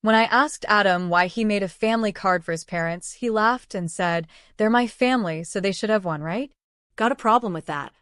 When I asked Adam why he made a family card for his parents, he laughed and said, "They're my family, so they should have one, right?" Got a problem with that.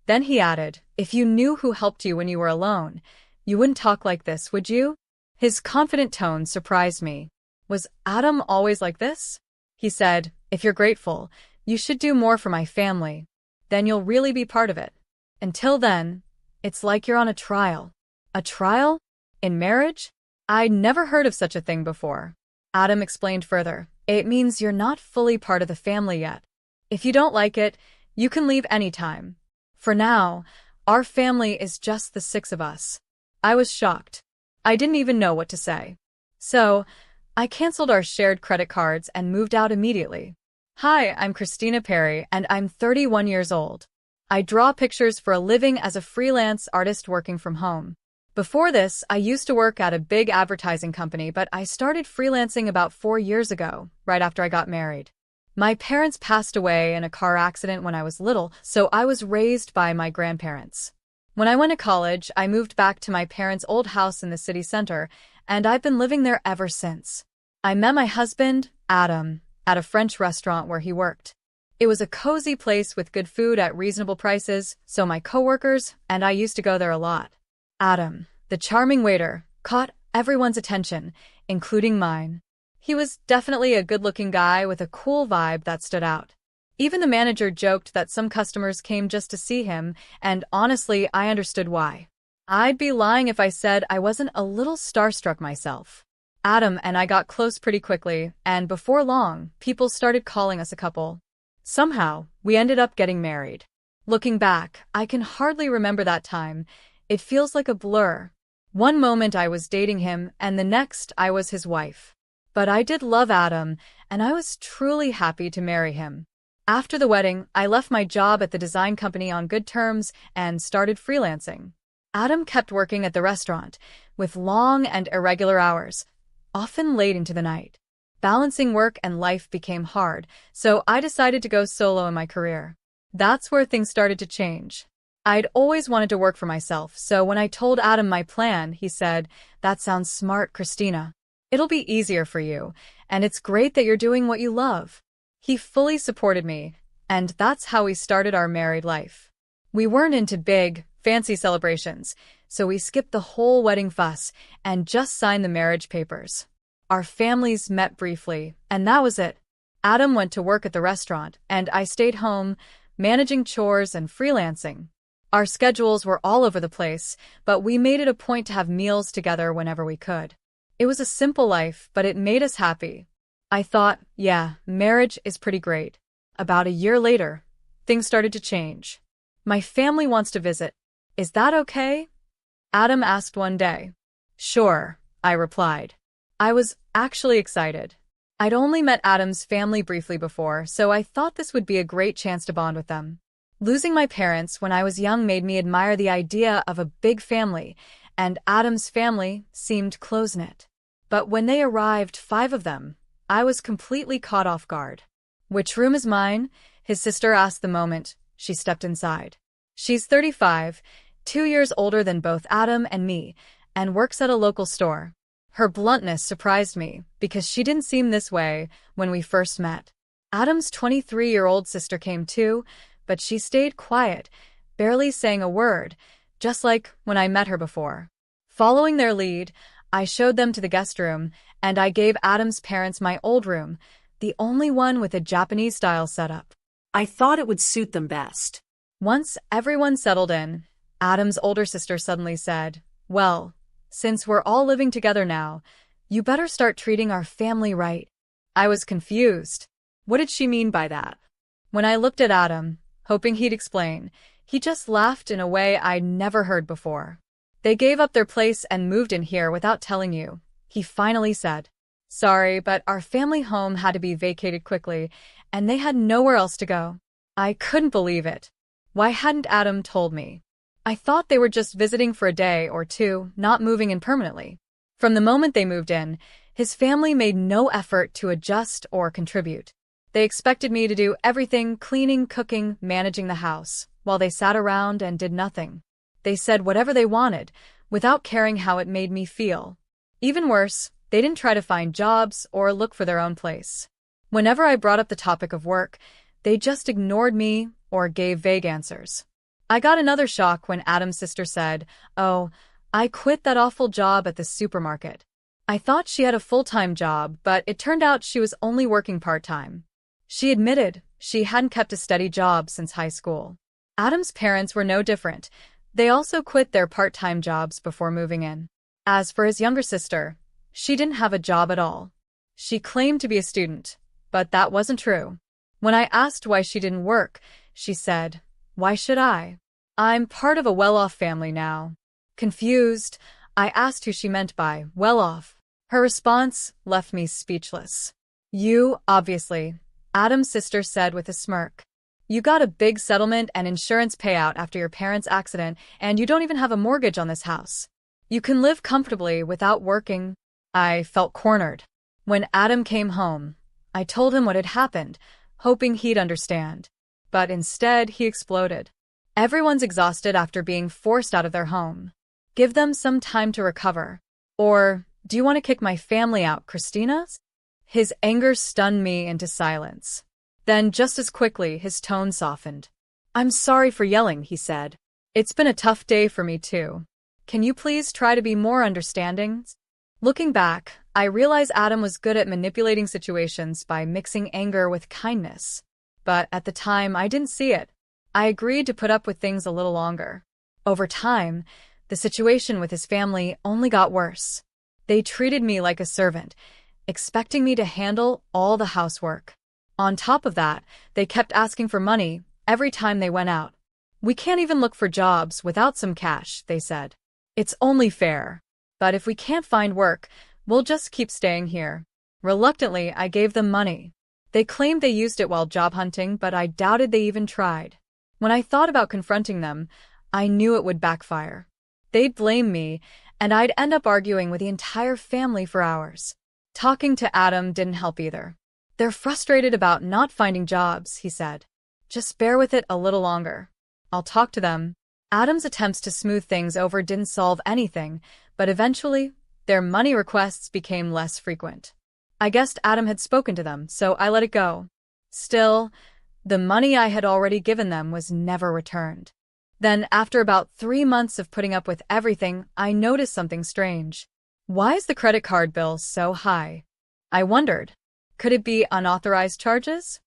Then he added, "If you knew who helped you when you were alone, you wouldn't talk like this, would you?" His confident tone surprised me. Was Adam always like this? He said, "If you're grateful, you should do more for my family. Then you'll really be part of it. Until then, it's like you're on a trial." A trial? In marriage? I'd never heard of such a thing before. Adam explained further, "It means you're not fully part of the family yet. If you don't like it, you can leave anytime. For now, our family is just the six of us." I was shocked. I didn't even know what to say. So, I canceled our shared credit cards and moved out immediately. Hi, I'm Christina Perry, and I'm 31 years old. I draw pictures for a living as a freelance artist working from home. Before this, I used to work at a big advertising company, but I started freelancing about 4 years ago, right after I got married. My parents passed away in a car accident when I was little, so I was raised by my grandparents. When I went to college, I moved back to my parents' old house in the city center, and I've been living there ever since. I met my husband, Adam, at a French restaurant where he worked. It was a cozy place with good food at reasonable prices, so my coworkers and I used to go there a lot. Adam, the charming waiter, caught everyone's attention, including mine. He was definitely a good-looking guy with a cool vibe that stood out. Even the manager joked that some customers came just to see him, and honestly, I understood why. I'd be lying if I said I wasn't a little starstruck myself. Adam and I got close pretty quickly, and before long, people started calling us a couple. Somehow, we ended up getting married. Looking back, I can hardly remember that time. It feels like a blur. One moment I was dating him, and the next I was his wife. But I did love Adam, and I was truly happy to marry him. After the wedding, I left my job at the design company on good terms and started freelancing. Adam kept working at the restaurant, with long and irregular hours, often late into the night. Balancing work and life became hard, so I decided to go solo in my career. That's where things started to change. I'd always wanted to work for myself, so when I told Adam my plan, he said, "That sounds smart, Christina. It'll be easier for you, and it's great that you're doing what you love." He fully supported me, and that's how we started our married life. We weren't into big, fancy celebrations, so we skipped the whole wedding fuss and just signed the marriage papers. Our families met briefly, and that was it. Adam went to work at the restaurant, and I stayed home, managing chores and freelancing. Our schedules were all over the place, but we made it a point to have meals together whenever we could. It was a simple life, but it made us happy. I thought, yeah, marriage is pretty great. About a year later, things started to change. "My family wants to visit. Is that okay?" Adam asked one day. "Sure," I replied. I was actually excited. I'd only met Adam's family briefly before, so I thought this would be a great chance to bond with them. Losing my parents when I was young made me admire the idea of a big family, and Adam's family seemed close-knit. But when they arrived, 5 of them, I was completely caught off guard. "Which room is mine?" his sister asked the moment she stepped inside. She's 35, 2 years older than both Adam and me, and works at a local store. Her bluntness surprised me, because she didn't seem this way when we first met. Adam's 23-year-old sister came too, but she stayed quiet, barely saying a word, just like when I met her before. Following their lead, I showed them to the guest room, and I gave Adam's parents my old room, the only one with a Japanese-style setup. I thought it would suit them best. Once everyone settled in, Adam's older sister suddenly said, "Well, since we're all living together now, you better start treating our family right." I was confused. What did she mean by that? When I looked at Adam, hoping he'd explain, he just laughed in a way I'd never heard before. "They gave up their place and moved in here without telling you," he finally said. "Sorry, but our family home had to be vacated quickly, and they had nowhere else to go." I couldn't believe it. Why hadn't Adam told me? I thought they were just visiting for a day or two, not moving in permanently. From the moment they moved in, his family made no effort to adjust or contribute. They expected me to do everything, cleaning, cooking, managing the house, while they sat around and did nothing. They said whatever they wanted, without caring how it made me feel. Even worse, They didn't try to find jobs or look for their own place. Whenever I brought up the topic of work, they just ignored me or gave vague answers. I got another shock when Adam's sister said, "Oh, I quit that awful job at the supermarket." I thought she had a full-time job, but it turned out she was only working part-time. She admitted she hadn't kept a steady job since high school. Adam's parents were no different. They also quit their part-time jobs before moving in. As for his younger sister, she didn't have a job at all. She claimed to be a student, but that wasn't true. When I asked why she didn't work, she said, "Why should I? I'm part of a well-off family now." Confused, I asked who she meant by well-off. Her response left me speechless. "You, obviously," Adam's sister said with a smirk. "You got a big settlement and insurance payout after your parents' accident, and you don't even have a mortgage on this house. You can live comfortably without working." I felt cornered. When Adam came home, I told him what had happened, hoping he'd understand. But instead, he exploded. "Everyone's exhausted after being forced out of their home. Give them some time to recover. Or, do you want to kick my family out, Christina?" His anger stunned me into silence. Then, just as quickly, his tone softened. "I'm sorry for yelling," he said. "It's been a tough day for me too. Can you please try to be more understanding?" Looking back, I realize Adam was good at manipulating situations by mixing anger with kindness. But at the time, I didn't see it. I agreed to put up with things a little longer. Over time, the situation with his family only got worse. They treated me like a servant, expecting me to handle all the housework. On top of that, they kept asking for money every time they went out. "We can't even look for jobs without some cash," they said. "It's only fair. But if we can't find work, we'll just keep staying here." Reluctantly, I gave them money. They claimed they used it while job hunting, but I doubted they even tried. When I thought about confronting them, I knew it would backfire. They'd blame me, and I'd end up arguing with the entire family for hours. Talking to Adam didn't help either. "They're frustrated about not finding jobs," he said. "Just bear with it a little longer. I'll talk to them." Adam's attempts to smooth things over didn't solve anything, but eventually, their money requests became less frequent. I guessed Adam had spoken to them, so I let it go. Still, the money I had already given them was never returned. Then, after about 3 months of putting up with everything, I noticed something strange. "Why is the credit card bill so high?" I wondered. Could it be unauthorized charges?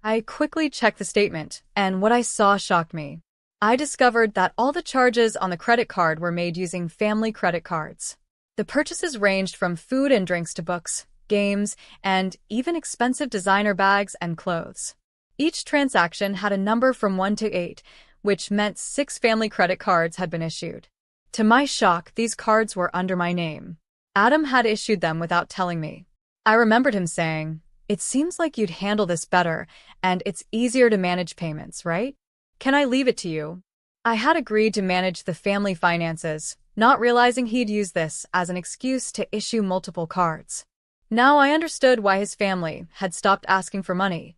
I quickly checked the statement, and what I saw shocked me. I discovered that all the charges on the credit card were made using family credit cards. The purchases ranged from food and drinks to books, games, and even expensive designer bags and clothes. Each transaction had a number from 1 to 8, which meant 6 family credit cards had been issued. To my shock, these cards were under my name. Adam had issued them without telling me. I remembered him saying, "It seems like you'd handle this better, and it's easier to manage payments, right? Can I leave it to you?" I had agreed to manage the family finances, not realizing he'd use this as an excuse to issue multiple cards. Now I understood why his family had stopped asking for money.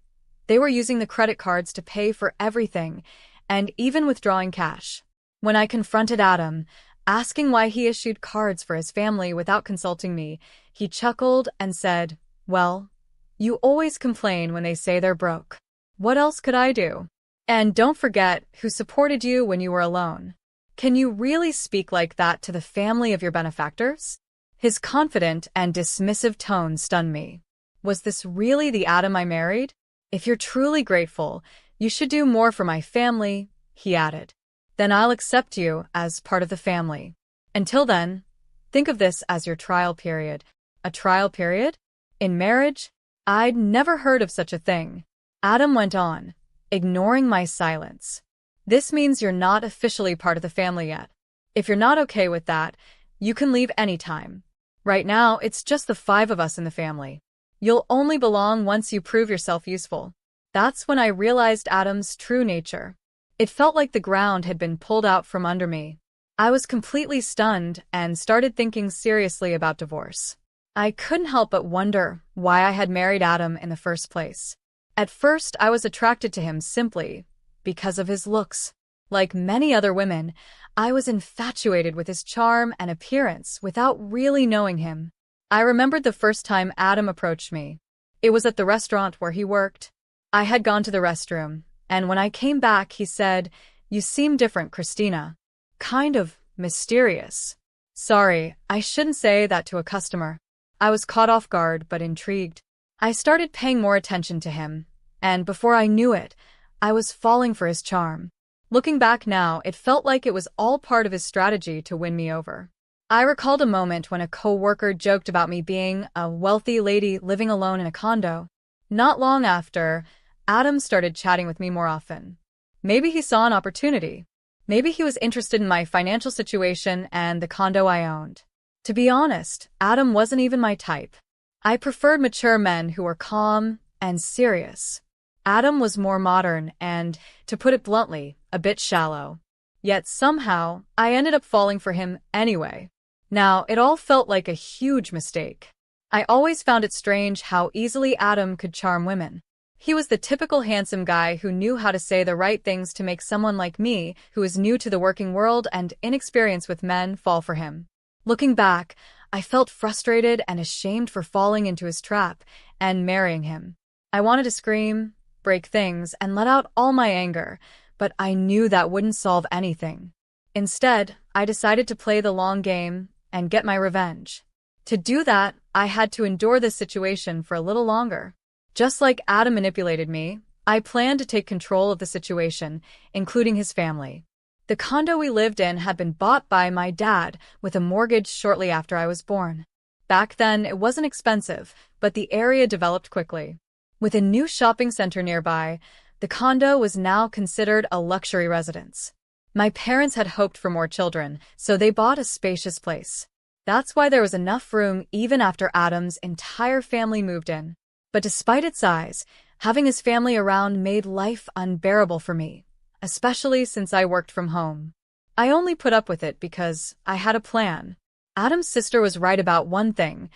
They were using the credit cards to pay for everything, and even withdrawing cash. When I confronted Adam, asking why he issued cards for his family without consulting me, he chuckled and said, "Well, you always complain when they say they're broke. What else could I do? And don't forget who supported you when you were alone. Can you really speak like that to the family of your benefactors?" His confident and dismissive tone stunned me. Was this really the Adam I married? "If you're truly grateful, you should do more for my family," he added. "Then I'll accept you as part of the family. Until then, think of this as your trial period." A trial period? In marriage? I'd never heard of such a thing. Adam went on, ignoring my silence. "This means you're not officially part of the family yet. If you're not okay with that, you can leave anytime. Right now, it's just the 5 of us in the family. You'll only belong once you prove yourself useful." That's when I realized Adam's true nature. It felt like the ground had been pulled out from under me. I was completely stunned and started thinking seriously about divorce. I couldn't help but wonder why I had married Adam in the first place. At first, I was attracted to him simply because of his looks. Like many other women, I was infatuated with his charm and appearance without really knowing him. I remembered the first time Adam approached me. It was at the restaurant where he worked. I had gone to the restroom, and when I came back, he said, "You seem different, Christina. Kind of mysterious." Sorry, I shouldn't say that to a customer. I was caught off guard but intrigued. I started paying more attention to him, and before I knew it, I was falling for his charm. Looking back now, it felt like it was all part of his strategy to win me over. I recalled a moment when a co-worker joked about me being a wealthy lady living alone in a condo. Not long after, Adam started chatting with me more often. Maybe he saw an opportunity. Maybe he was interested in my financial situation and the condo I owned. To be honest, Adam wasn't even my type. I preferred mature men who were calm and serious. Adam was more modern and, to put it bluntly, a bit shallow. Yet somehow, I ended up falling for him anyway. Now, it all felt like a huge mistake. I always found it strange how easily Adam could charm women. He was the typical handsome guy who knew how to say the right things to make someone like me, who is new to the working world and inexperienced with men, fall for him. Looking back, I felt frustrated and ashamed for falling into his trap and marrying him. I wanted to scream, break things, and let out all my anger, but I knew that wouldn't solve anything. Instead, I decided to play the long game and get my revenge. To do that, I had to endure this situation for a little longer. Just like Adam manipulated me, I planned to take control of the situation, including his family. The condo we lived in had been bought by my dad with a mortgage shortly after I was born. Back then, it wasn't expensive, but the area developed quickly. With a new shopping center nearby, the condo was now considered a luxury residence. My parents had hoped for more children, so they bought a spacious place. That's why there was enough room even after Adam's entire family moved in. But despite its size, having his family around made life unbearable for me, especially since I worked from home. I only put up with it because I had a plan. Adam's sister was right about one thing.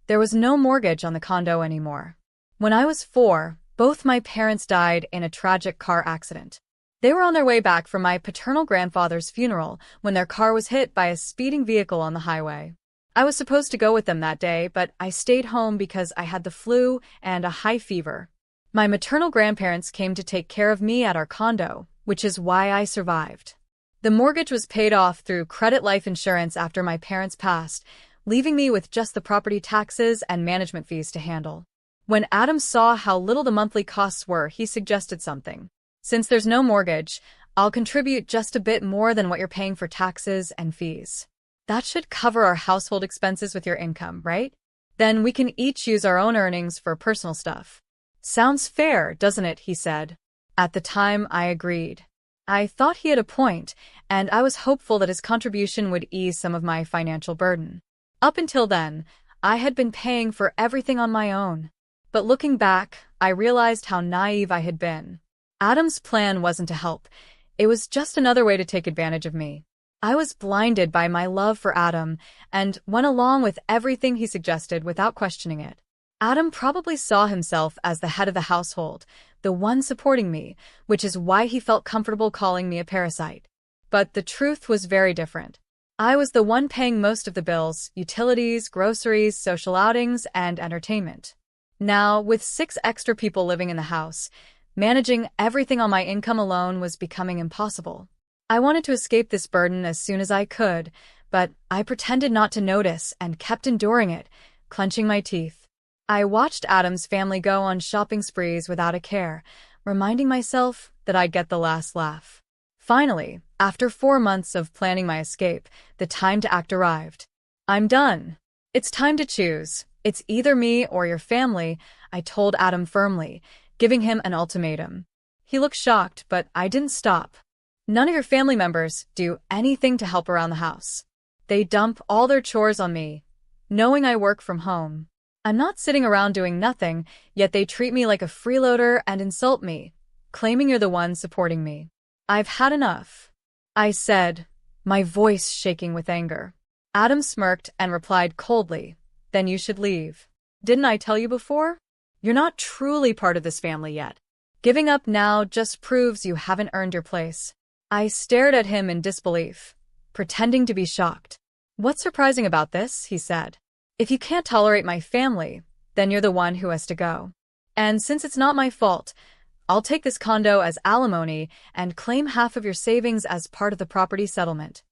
There was no mortgage on the condo anymore. When I was 4, both my parents died in a tragic car accident. They were on their way back from my paternal grandfather's funeral when their car was hit by a speeding vehicle on the highway. I was supposed to go with them that day, but I stayed home because I had the flu and a high fever. My maternal grandparents came to take care of me at our condo, which is why I survived. The mortgage was paid off through credit life insurance after my parents passed, leaving me with just the property taxes and management fees to handle. When Adam saw how little the monthly costs were, he suggested something. "Since there's no mortgage, I'll contribute just a bit more than what you're paying for taxes and fees. That should cover our household expenses with your income, right? Then we can each use our own earnings for personal stuff." "Sounds fair, doesn't it?" he said. At the time, I agreed. I thought he had a point, and I was hopeful that his contribution would ease some of my financial burden. Up until then, I had been paying for everything on my own. But looking back, I realized how naive I had been. Adam's plan wasn't to help. It was just another way to take advantage of me. I was blinded by my love for Adam and went along with everything he suggested without questioning it. Adam probably saw himself as the head of the household, the one supporting me, which is why he felt comfortable calling me a parasite. But the truth was very different. I was the one paying most of the bills: utilities, groceries, social outings, and entertainment. Now, with 6 extra people living in the house, managing everything on my income alone was becoming impossible. I wanted to escape this burden as soon as I could, but I pretended not to notice and kept enduring it, clenching my teeth. I watched Adam's family go on shopping sprees without a care, reminding myself that I'd get the last laugh. Finally, after 4 months of planning my escape, the time to act arrived. "I'm done. It's time to choose. It's either me or your family," I told Adam firmly, giving him an ultimatum. He looked shocked, but I didn't stop. "None of your family members do anything to help around the house. They dump all their chores on me, knowing I work from home. I'm not sitting around doing nothing, yet they treat me like a freeloader and insult me, claiming you're the one supporting me. I've had enough," I said, my voice shaking with anger. Adam smirked and replied coldly, "Then you should leave. Didn't I tell you before? You're not truly part of this family yet. Giving up now just proves you haven't earned your place." I stared at him in disbelief, pretending to be shocked. "What's surprising about this?" he said. If you can't tolerate my family, then you're the one who has to go. And since it's not my fault, I'll take this condo as alimony and claim half of your savings as part of the property settlement.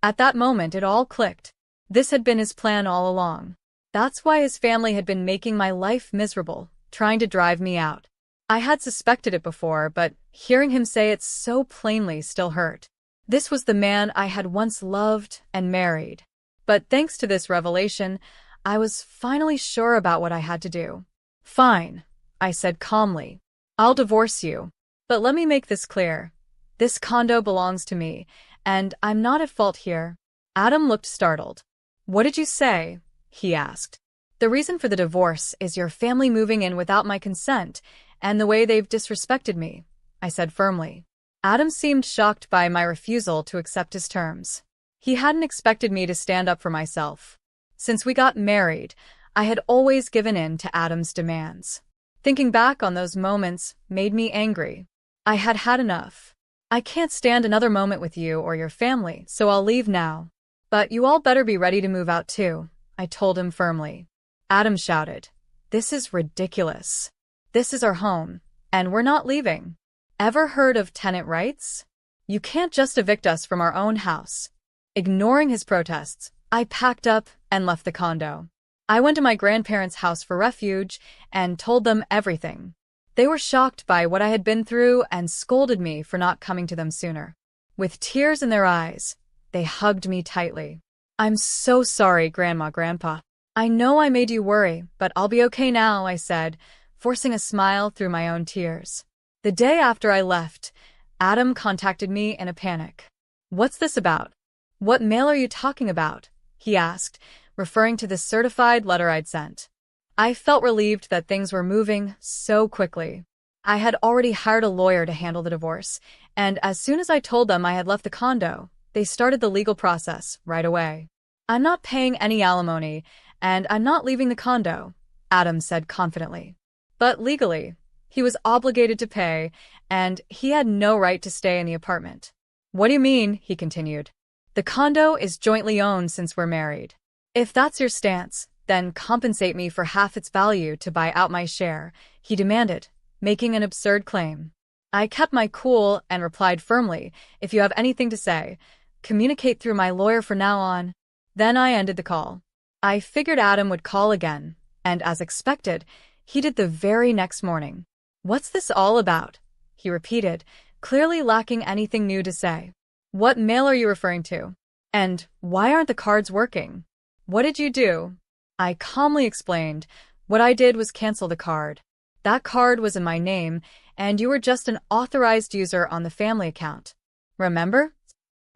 At that moment, it all clicked. This had been his plan all along. That's why his family had been making my life miserable, trying to drive me out. I had suspected it before, but hearing him say it so plainly still hurt. This was the man I had once loved and married. But thanks to this revelation, I was finally sure about what I had to do. Fine, I said calmly. I'll divorce you. But let me make this clear. This condo belongs to me, and I'm not at fault here. Adam looked startled. What did you say? He asked. The reason for the divorce is your family moving in without my consent, and the way they've disrespected me, I said firmly. Adam seemed shocked by my refusal to accept his terms. He hadn't expected me to stand up for myself. Since we got married, I had always given in to Adam's demands. Thinking back on those moments made me angry. I had had enough. I can't stand another moment with you or your family, so I'll leave now. But you all better be ready to move out too, I told him firmly. Adam shouted, "This is ridiculous. This is our home, and we're not leaving. Ever heard of tenant rights? You can't just evict us from our own house." Ignoring his protests, I packed up and left the condo. I went to my grandparents' house for refuge and told them everything. They were shocked by what I had been through and scolded me for not coming to them sooner. With tears in their eyes, they hugged me tightly. "I'm so sorry, Grandma, Grandpa. I know I made you worry, but I'll be okay now," I said, forcing a smile through my own tears. The day after I left, Adam contacted me in a panic. "What's this about? What mail are you talking about?" he asked, referring to the certified letter I'd sent. I felt relieved that things were moving so quickly. I had already hired a lawyer to handle the divorce, and as soon as I told them I had left the condo, they started the legal process right away. "I'm not paying any alimony, and I'm not leaving the condo," Adam said confidently. But legally, he was obligated to pay, and he had no right to stay in the apartment. "What do you mean?" he continued. "The condo is jointly owned since we're married. If that's your stance, then compensate me for half its value to buy out my share," he demanded, making an absurd claim. I kept my cool and replied firmly, "If you have anything to say, communicate through my lawyer from now on." Then I ended the call. I figured Adam would call again, and as expected, he did the very next morning. "What's this all about?" he repeated, clearly lacking anything new to say. "What mail are you referring to? And why aren't the cards working? What did you do?" I calmly explained. "What I did was cancel the card. That card was in my name, and you were just an authorized user on the family account. Remember?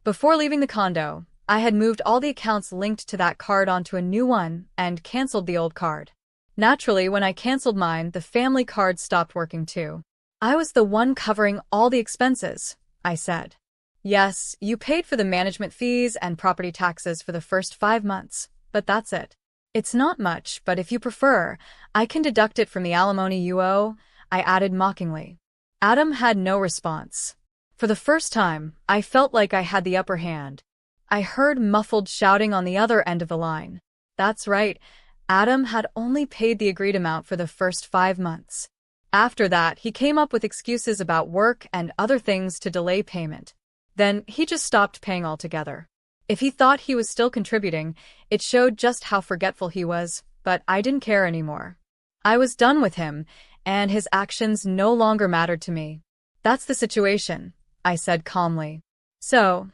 Before leaving the condo, I had moved all the accounts linked to that card onto a new one and canceled the old card. Naturally, when I canceled mine, the family card stopped working too. I was the one covering all the expenses," I said. "Yes, you paid for the management fees and property taxes for the first 5 months, but that's it. It's not much, but if you prefer, I can deduct it from the alimony you owe," I added mockingly. Adam had no response. For the first time, I felt like I had the upper hand. I heard muffled shouting on the other end of the line. That's right, Adam had only paid the agreed amount for the first 5 months. After that, he came up with excuses about work and other things to delay payment. Then he just stopped paying altogether. If he thought he was still contributing, it showed just how forgetful he was, but I didn't care anymore. I was done with him, and his actions no longer mattered to me. "That's the situation," I said calmly. "So,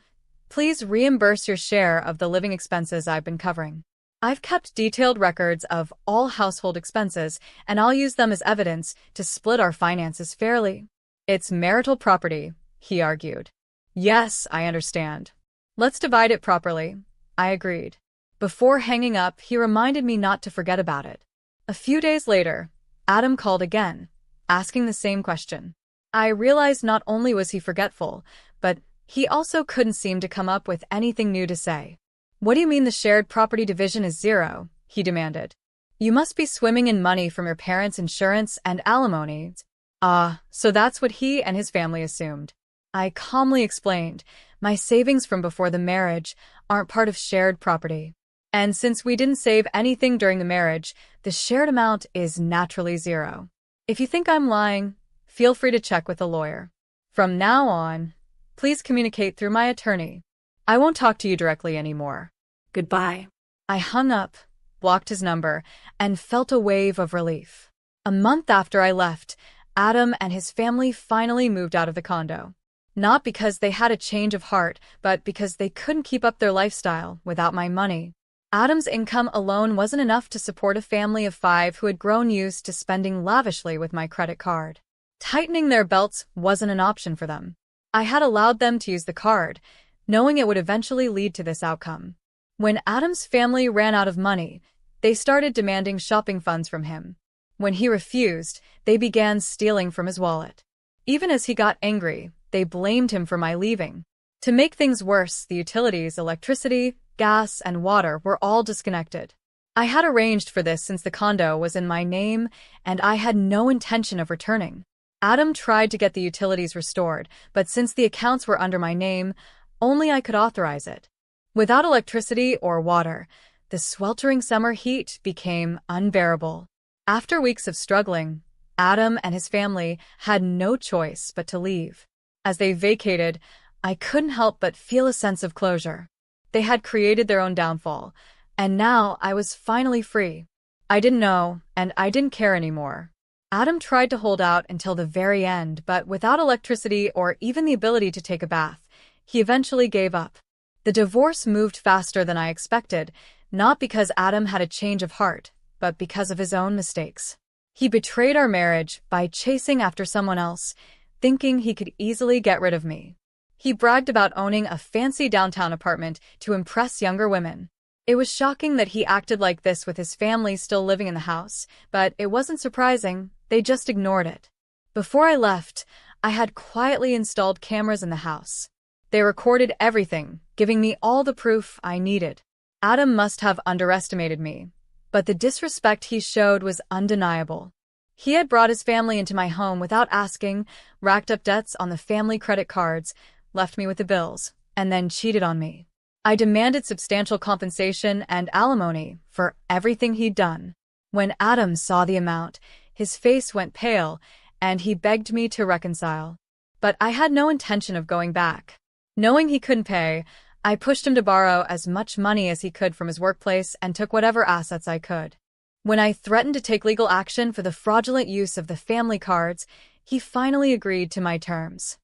please reimburse your share of the living expenses I've been covering. I've kept detailed records of all household expenses, and I'll use them as evidence to split our finances fairly." "It's marital property," he argued. "Yes, I understand. Let's divide it properly," I agreed. Before hanging up, he reminded me not to forget about it. A few days later, Adam called again, asking the same question. I realized not only was he forgetful, but he also couldn't seem to come up with anything new to say. "What do you mean the shared property division is zero?" he demanded. "You must be swimming in money from your parents' insurance and alimony." "Ah, so that's what he and his family assumed," I calmly explained. "My savings from before the marriage aren't part of shared property. And since we didn't save anything during the marriage, the shared amount is naturally zero. If you think I'm lying, feel free to check with a lawyer. From now on, please communicate through my attorney. I won't talk to you directly anymore. Goodbye. I hung up, blocked his number, and felt a wave of relief. A month after I left, Adam and his family finally moved out of the condo. Not because they had a change of heart, but because they couldn't keep up their lifestyle without my money. Adam's income alone wasn't enough to support a family of 5 who had grown used to spending lavishly with my credit card. Tightening their belts wasn't an option for them. I had allowed them to use the card, knowing it would eventually lead to this outcome. When Adam's family ran out of money, they started demanding shopping funds from him. When he refused, they began stealing from his wallet. Even as he got angry, they blamed him for my leaving. To make things worse, the utilities, electricity, gas, and water were all disconnected. I had arranged for this since the condo was in my name, and I had no intention of returning. Adam tried to get the utilities restored, but since the accounts were under my name, only I could authorize it. Without electricity or water, the sweltering summer heat became unbearable. After weeks of struggling, Adam and his family had no choice but to leave. As they vacated, I couldn't help but feel a sense of closure. They had created their own downfall, and now I was finally free. I didn't know, and I didn't care anymore. Adam tried to hold out until the very end, but without electricity or even the ability to take a bath, he eventually gave up. The divorce moved faster than I expected, not because Adam had a change of heart, but because of his own mistakes. He betrayed our marriage by chasing after someone else, thinking he could easily get rid of me. He bragged about owning a fancy downtown apartment to impress younger women. It was shocking that he acted like this with his family still living in the house, but it wasn't surprising, they just ignored it. Before I left, I had quietly installed cameras in the house. They recorded everything, giving me all the proof I needed. Adam must have underestimated me, but the disrespect he showed was undeniable. He had brought his family into my home without asking, racked up debts on the family credit cards, left me with the bills, and then cheated on me. I demanded substantial compensation and alimony for everything he'd done. When Adam saw the amount, his face went pale, and he begged me to reconcile. But I had no intention of going back. Knowing he couldn't pay, I pushed him to borrow as much money as he could from his workplace and took whatever assets I could. When I threatened to take legal action for the fraudulent use of the family cards, he finally agreed to my terms.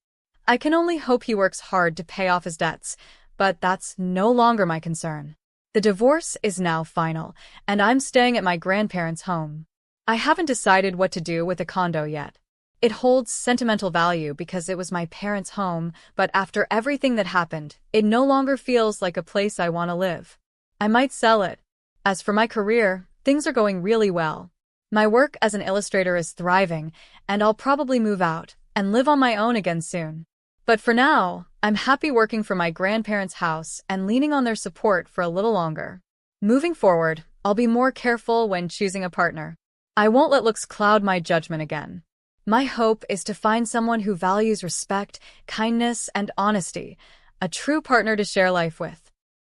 I can only hope he works hard to pay off his debts, but that's no longer my concern. The divorce is now final, and I'm staying at my grandparents' home. I haven't decided what to do with the condo yet. It holds sentimental value because it was my parents' home, but after everything that happened, it no longer feels like a place I want to live. I might sell it. As for my career, things are going really well. My work as an illustrator is thriving, and I'll probably move out and live on my own again soon. But for now, I'm happy working for my grandparents' house and leaning on their support for a little longer. Moving forward, I'll be more careful when choosing a partner. I won't let looks cloud my judgment again. My hope is to find someone who values respect, kindness, and honesty, a true partner to share life with.